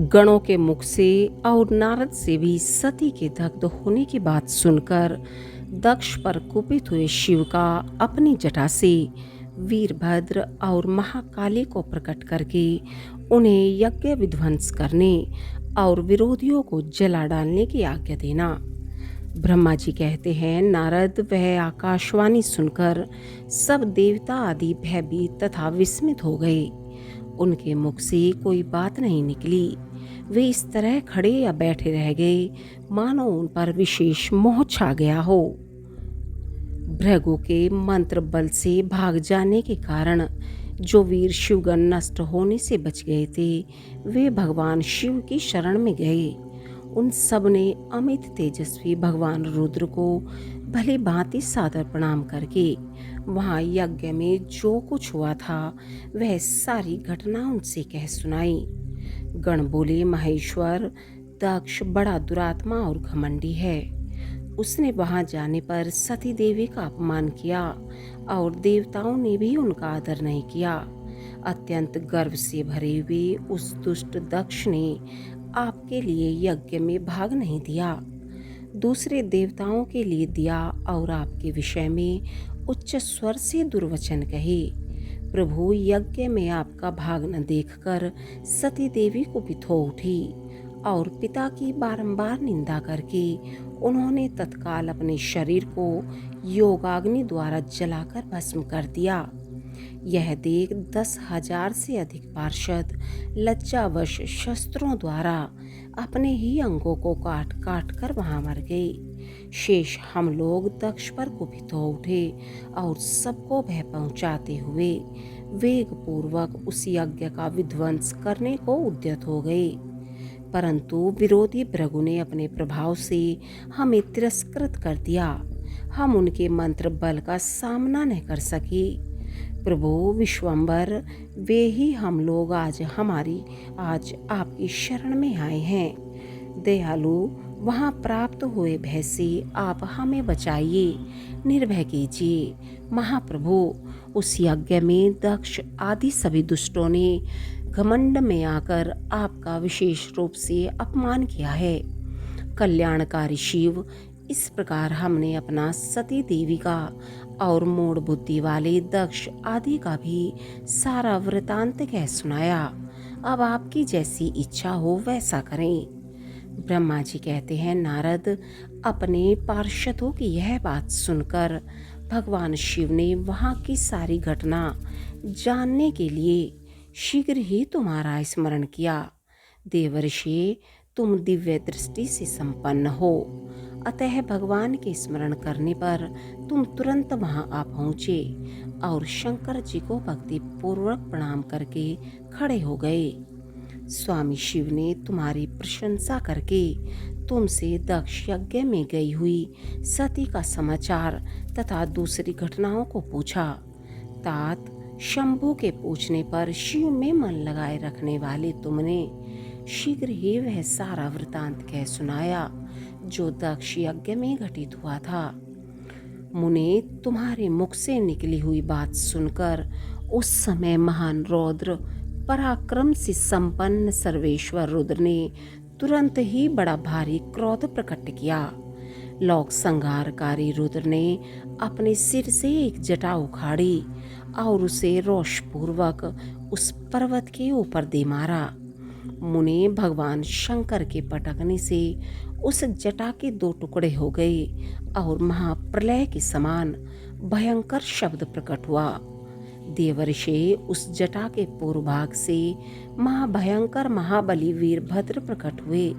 गणों के मुख से और नारद से भी सती के दग्ध होने की बात सुनकर दक्ष पर कुपित हुए शिव का अपनी जटा से वीरभद्र और महाकाली को प्रकट करके उन्हें यज्ञ विध्वंस करने और विरोधियों को जला डालने की आज्ञा देना। ब्रह्मा जी कहते हैं, नारद वह आकाशवाणी सुनकर सब देवता आदि भयभीत तथा विस्मित हो गए। उनके मुख से कोई बात नहीं निकली। वे इस तरह खड़े या बैठे रह गए मानो उन पर विशेष मोह छा गया हो। भृगु के मंत्र बल से भाग जाने के कारण जो वीर शिवगण नष्ट होने से बच गए थे, वे भगवान शिव की शरण में गए। उन सब ने अमित तेजस्वी भगवान रुद्र को भली भांति सादर प्रणाम करके वहाँ यज्ञ में जो कुछ हुआ था वह सारी घटना उनसे कह सुनाई। गण बोले, महेश्वर, दक्ष बड़ा दुरात्मा और घमंडी है। उसने वहां जाने पर सती देवी का अपमान किया और देवताओं ने भी उनका आदर नहीं किया। अत्यंत गर्व से भरे हुए उस दुष्ट दक्ष ने आपके लिए यज्ञ में भाग नहीं दिया, दूसरे देवताओं के लिए दिया और आपके विषय में उच्च स्वर से दुर्वचन कहे। प्रभु, यज्ञ में आपका भाग न देखकर सती देवी कुपित हो उठी और पिता की बारंबार निंदा करके उन्होंने तत्काल अपने शरीर को योगाग्नि द्वारा जलाकर भस्म कर दिया। यह देख 10,000 से अधिक पार्षद लज्जावश शस्त्रों द्वारा अपने ही अंगों को काट काट कर वहां मर गए। शेष हम लोग दक्ष पर कुपित हो उठे और सबको भय पहुंचाते हुए वेग पूर्वक उस यज्ञ का विध्वंस करने को उद्यत हो गए। परंतु विरोधी भृगु ने अपने प्रभाव से हमें तिरस्कृत कर दिया। हम उनके मंत्र बल का सामना नहीं कर सके। प्रभु विश्वम्बर, वे ही हम लोग आज आपकी शरण में आए हैं। दयालु, वहाँ प्राप्त हुए भय से आप हमें बचाइए, निर्भय कीजिए। महाप्रभु, उस यज्ञ में दक्ष आदि सभी दुष्टों ने घमंड में आकर आपका विशेष रूप से अपमान किया है। कल्याणकारी शिव, इस प्रकार हमने अपना सती देवी का और मूढ़ बुद्धि वाले दक्ष आदि का भी सारा वृतांत कह सुनाया। अब आपकी जैसी इच्छा हो वैसा करें। ब्रह्मा जी कहते हैं, नारद, अपने पार्षदों की यह बात सुनकर भगवान शिव ने वहाँ की सारी घटना जानने के लिए शीघ्र ही तुम्हारा स्मरण किया। देवर्षि, तुम दिव्य दृष्टि से संपन्न हो, अतः भगवान के स्मरण करने पर तुम तुरंत वहां आ पहुँचे और शंकर जी को भक्ति पूर्वक प्रणाम करके खड़े हो गए। स्वामी शिव ने तुम्हारी प्रशंसा करके तुमसे दक्ष यज्ञ में गई हुई सती का समाचार तथा दूसरी घटनाओं को पूछा। तात, शंभु के पूछने पर शिव में मन लगाए रखने वाले तुमने शीघ्र ही वह सारा वृतांत कह सुनाया जो दक्ष यज्ञ में घटित हुआ था। मुने, तुम्हारे मुख से निकली हुई बात सुनकर उस समय महान रौद्र पराक्रम से संपन्न सर्वेश्वर रुद्र ने तुरंत ही बड़ा भारी क्रोध प्रकट किया। लोक संहारकारी रुद्र ने अपने सिर से एक जटा उखाड़ी और उसे रोषपूर्वक उस पर्वत के ऊपर दे मारा। मुने, भगवान शंकर के पटकने से उस जटा के 2 टुकड़े हो गए और महाप्रलय के समान भयंकर शब्द प्रकट हुआ। देवर्षि, उस जटा के पूर्व भाग से महाभयंकर महाबली वीरभद्र प्रकट हुए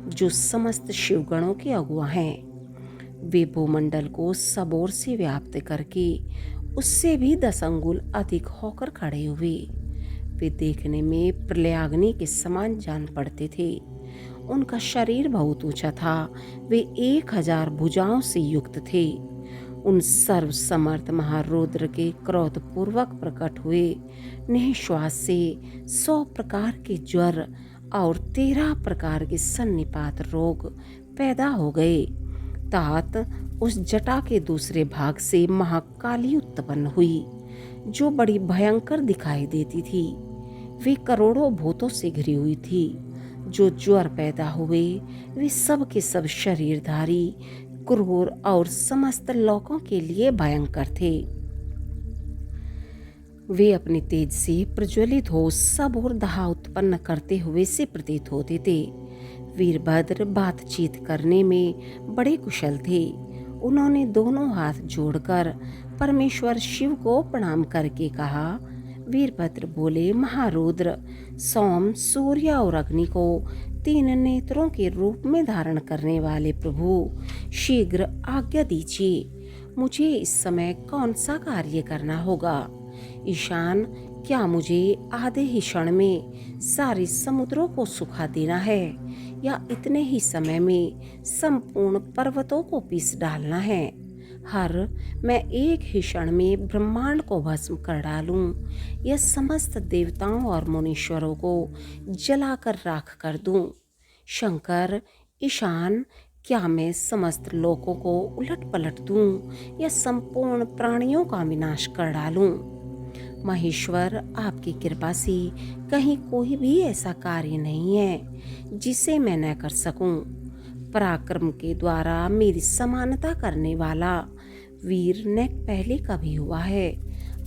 जो समस्त शिवगणों के अगुआ हैं। वे भूमंडल को सब ओर से व्याप्त करके उससे भी 10 अंगुल अधिक होकर खड़े हुए। वे देखने में प्रलयाग्नि के समान जान पड़ते थे। उनका शरीर बहुत ऊंचा था। वे 1000 भुजाओं से युक्त थे। उन सर्व समर्थ महारुद्र के क्रोध पूर्वक प्रकट हुए निःश्वास से 100 प्रकार के ज्वर और 13 प्रकार के सन्निपात रोग पैदा हो गए। तात, उस जटा के दूसरे भाग से महाकाली उत्पन्न हुई जो बड़ी भयंकर दिखाई देती थी। वे करोड़ों भूतों से घिरी हुई थी। जो ज्वर पैदा हुए वे सब के सब शरीरधारी, क्रूर और समस्त लोगों के लिए भयंकर थे। वे अपने तेज से प्रज्वलित हो सब और दाह उत्पन्न करते हुए से प्रतीत होते थे। वीरभद्र बातचीत करने में बड़े कुशल थे। उन्होंने दोनों हाथ जोड़कर परमेश्वर शिव को प्रणाम करके कहा। वीरभद्र बोले, महारुद्र, सोम, सूर्य और अग्नि को 3 नेत्रों के रूप में धारण करने वाले प्रभु, शीघ्र आज्ञा दीजिए। मुझे इस समय कौन सा कार्य करना होगा? ईशान, क्या मुझे आधे ही क्षण में सारे समुद्रों को सुखा देना है या इतने ही समय में संपूर्ण पर्वतों को पीस डालना है? मैं एक ही क्षण में ब्रह्मांड को भस्म कर डालूं या समस्त देवताओं और मुनीश्वरों को जलाकर राख कर दूं? शंकर, ईशान, क्या मैं समस्त लोकों को उलट पलट दूं या संपूर्ण प्राणियों का विनाश कर डालूं? महेश्वर, आपकी कृपा से कहीं कोई भी ऐसा कार्य नहीं है जिसे मैं न कर सकूं। पराक्रम के द्वारा मेरी समानता करने वाला वीर न पहले कभी हुआ है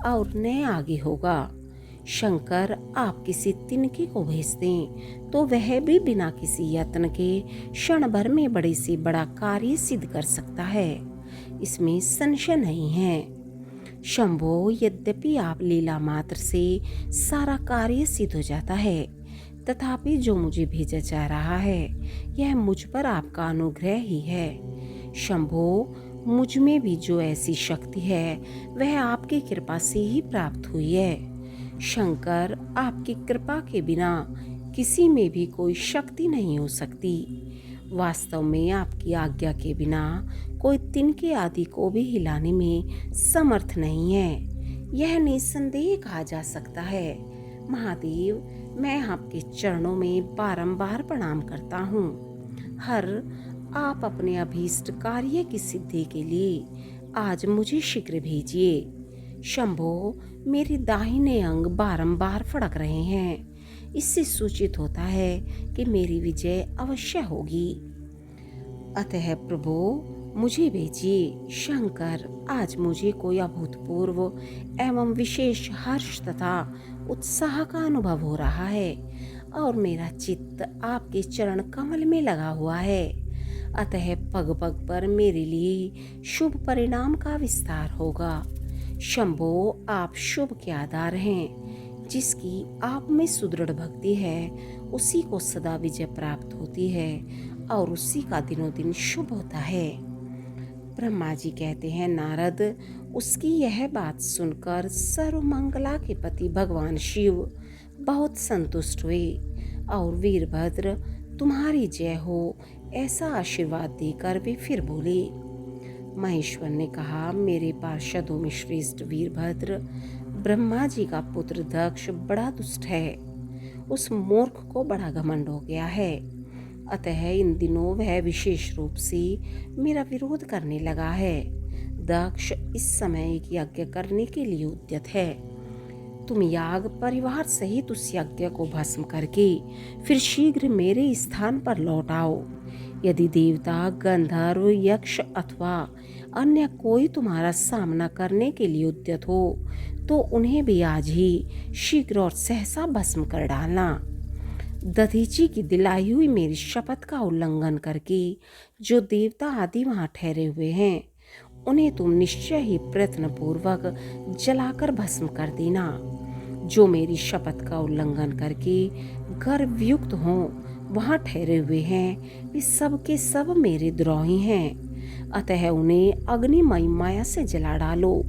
और न आगे होगा। शंकर, आप किसी तिनके को भेज दें तो वह भी बिना किसी यत्न के क्षण भर में बड़े से बड़ा कार्य सिद्ध कर सकता है, इसमें संशय नहीं है। शंभो, यद्यपि आप लीला मात्र से सारा कार्य सिद्ध हो जाता है, तथापि जो मुझे भेजा जा रहा है यह मुझ पर आपका अनुग्रह ही है। शंभो, मुझ में भी जो ऐसी शक्ति है वह आपकी कृपा से ही प्राप्त हुई है। शंकर, आपकी कृपा के बिना किसी में भी कोई शक्ति नहीं हो सकती। वास्तव में आपकी आज्ञा के बिना कोई तिनके आदि को भी हिलाने में समर्थ नहीं है, यह निसंदेह कहा जा सकता है। महादेव, मैं आपके चरणों में बारंबार प्रणाम करता हूँ। आप अपने अभीष्ट कार्य की सिद्धि के लिए आज मुझे शीघ्र भेजिए। शंभो, मेरे दाहिने अंग बारंबार फड़क रहे हैं, इससे सूचित होता है कि मेरी विजय अवश्य होगी। अतः प्रभु, मुझे भेजिए। शंकर, आज मुझे कोई अभूतपूर्व एवं विशेष हर्ष तथा उत्साह का अनुभव हो रहा है और मेरा चित्त आपके चरण कमल में लगा हुआ है। अतः पग पग पर मेरे लिए शुभ परिणाम का विस्तार होगा। शंभो, आप शुभ के आधार हैं। जिसकी आप में सुदृढ़ भक्ति है उसी को सदा विजय प्राप्त होती है और उसी का दिनों दिन शुभ होता है। ब्रह्मा जी कहते हैं, नारद, उसकी यह बात सुनकर सर्वमंगला के पति भगवान शिव बहुत संतुष्ट हुए और वीरभद्र, तुम्हारी जय हो, ऐसा आशीर्वाद देकर वे फिर बोले। महेश्वर ने कहा, मेरे पार्षदों में श्रेष्ठ वीरभद्र, ब्रह्मा जी का पुत्र दक्ष बड़ा दुष्ट है। उस मूर्ख को बड़ा घमंड हो गया है, अतः इन दिनों वह विशेष रूप से मेरा विरोध करने लगा है। दक्ष इस समय एक यज्ञ करने के लिए उद्यत है। तुम याग परिवार सहित उस यज्ञ को भस्म करके फिर शीघ्र मेरे स्थान पर लौट आओ। यदि देवता, गंधर्व, यक्ष अथवा अन्य कोई तुम्हारा सामना करने के लिए उद्यत हो तो उन्हें भी आज ही शीघ्र और सहसा भस्म कर डालना। दधीची की दिलाई हुई मेरी शपथ का उल्लंघन करके जो देवता आदि वहां ठहरे हुए हैं उन्हें तुम निश्चय ही प्रयत्न पूर्वक जलाकर भस्म कर देना। जो मेरी शपथ का उल्लंघन करके गर्वयुक्त हों वहां ठहरे हुए हैं वे सब के सब मेरे द्रोही हैं, अतः उन्हें अग्निमय माया से जला डालो।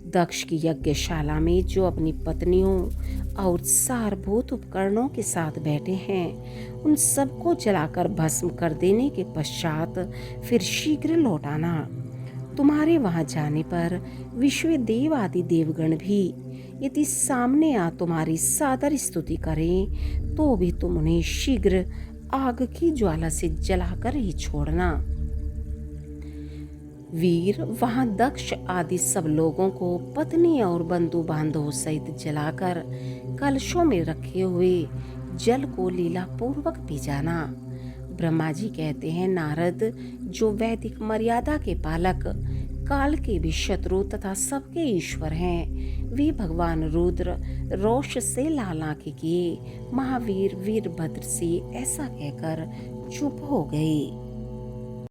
दक्ष की यज्ञशाला में जो अपनी पत्नियों और सारभूत उपकरणों के साथ बैठे हैं उन सबको जलाकर भस्म कर देने के पश्चात फिर शीघ्र लौट आना। तुम्हारे वहां जाने पर विश्व देव आदि देवगण भी यदि सामने आ तुम्हारी सादर स्तुति करें तो भी तुम उन्हें शीघ्र आग की ज्वाला से जलाकर ही छोड़ना। वीर वहां दक्ष आदि सब लोगों को पत्नी और बंधु बांधवों सहित जलाकर कलशों में रखे हुए जल को लीला पूर्वक पी जाना। ब्रह्मा जी कहते हैं, नारद, जो वैदिक मर्यादा के पालक, काल के भी शत्रु तथा सबके ईश्वर हैं, वे भगवान रुद्र रोष से लाल आंखें किए महावीर वीरभद्र से ऐसा कहकर चुप हो गए।